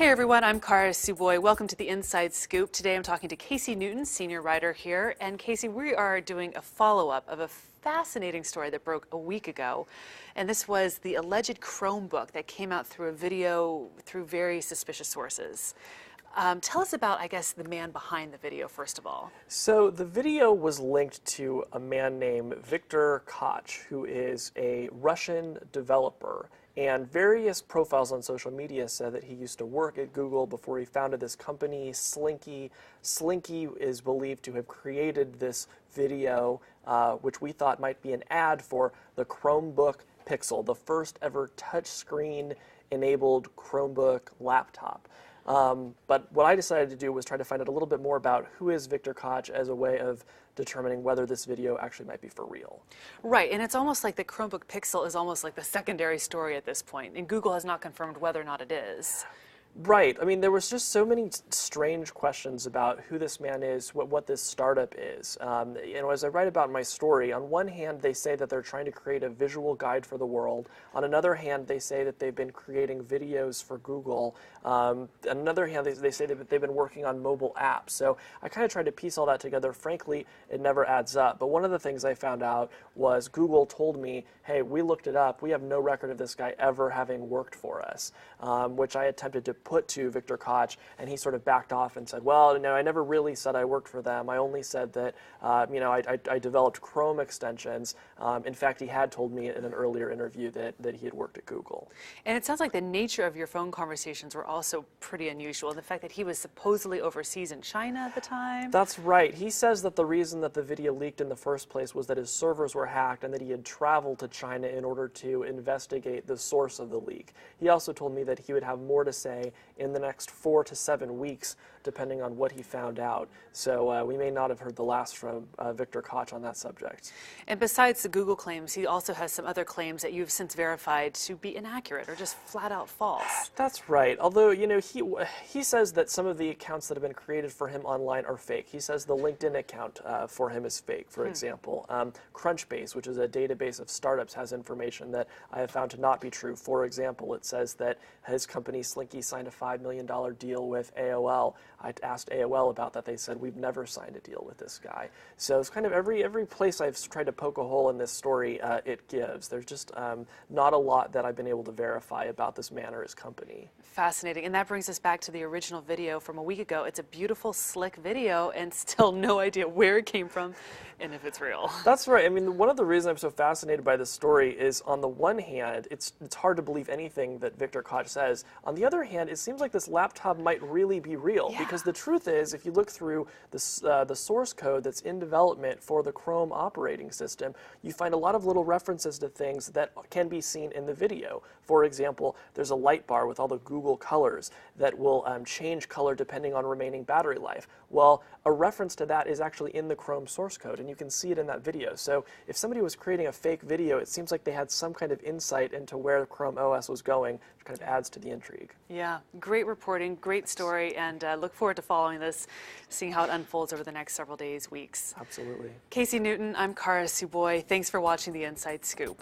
Hey everyone, I'm Kara Suboy. Welcome to the Inside Scoop. Today I'm talking to Casey Newton, senior writer here. And Casey, we are doing a follow-up of a fascinating story that broke a week ago. And this was the alleged Chromebook that came out through a video through very suspicious sources. Tell us about, I guess, the man behind the video, first of all. So the video was linked to a man named Viktor Koch, who is a Russian developer. And various profiles on social media said that he used to work at Google before he founded this company, Slinky. Slinky is believed to have created this video, which we thought might be an ad for the Chromebook Pixel, the first ever touchscreen-enabled Chromebook laptop. But what I decided to do was try to find out a little bit more about who is Viktor Koch as a way of determining whether this video actually might be for real. Right, and it's almost like the Chromebook Pixel is almost like the secondary story at this point, and Google has not confirmed whether or not it is. Right. I mean, there was just so many strange questions about who this man is, what this startup is. As I write about in my story, on one hand, they say that they're trying to create a visual guide for the world. On another hand, they say that they've been creating videos for Google. On another hand, they say that they've been working on mobile apps. So I kind of tried to piece all that together. Frankly, it never adds up. But one of the things I found out was Google told me, hey, we looked it up. We have no record of this guy ever having worked for us, which I attempted to put to Viktor Koch, and he sort of backed off and said, well, no, I never really said I worked for them. I only said that, I developed Chrome extensions. In fact, he had told me in an earlier interview that he had worked at Google. And it sounds like the nature of your phone conversations were also pretty unusual. The fact that he was supposedly overseas in China at the time. That's right. He says that the reason that the video leaked in the first place was that his servers were hacked and that he had traveled to China in order to investigate the source of the leak. He also told me that he would have more to say in the next 4 to 7 weeks, depending on what he found out. So we may not have heard the last from Viktor Koch on that subject. And besides the Google claims, he also has some other claims that you've since verified to be inaccurate or just flat out false. That's right. Although, he says that some of the accounts that have been created for him online are fake. He says the LinkedIn account for him is fake, for example. Crunchbase, which is a database of startups, has information that I have found to not be true. For example, it says that his company Slinky signed a $5 million deal with AOL. I asked AOL about that. They said, we've never signed a deal with this guy. So it's kind of every place I've tried to poke a hole in this story, it gives. There's just not a lot that I've been able to verify about this man or his company. Fascinating. And that brings us back to the original video from a week ago. It's a beautiful, slick video and still no idea where it came from and if it's real. That's right. I mean, one of the reasons I'm so fascinated by this story is, on the one hand, it's hard to believe anything that Viktor Koch says. On the other hand, it seems like this laptop might really be real, because the truth is, if you look through the source code that's in development for the Chrome operating system, you find a lot of little references to things that can be seen in the video. For example, there's a light bar with all the Google colors that will change color depending on remaining battery life. Well, a reference to that is actually in the Chrome source code, and you can see it in that video. So if somebody was creating a fake video, it seems like they had some kind of insight into where Chrome OS was going, which kind of adds to the intrigue. Yeah, great reporting, great story, and look forward to following this, seeing how it unfolds over the next several days, weeks. Absolutely. Casey Newton, I'm Kara Suboy. Thanks for watching the Inside Scoop.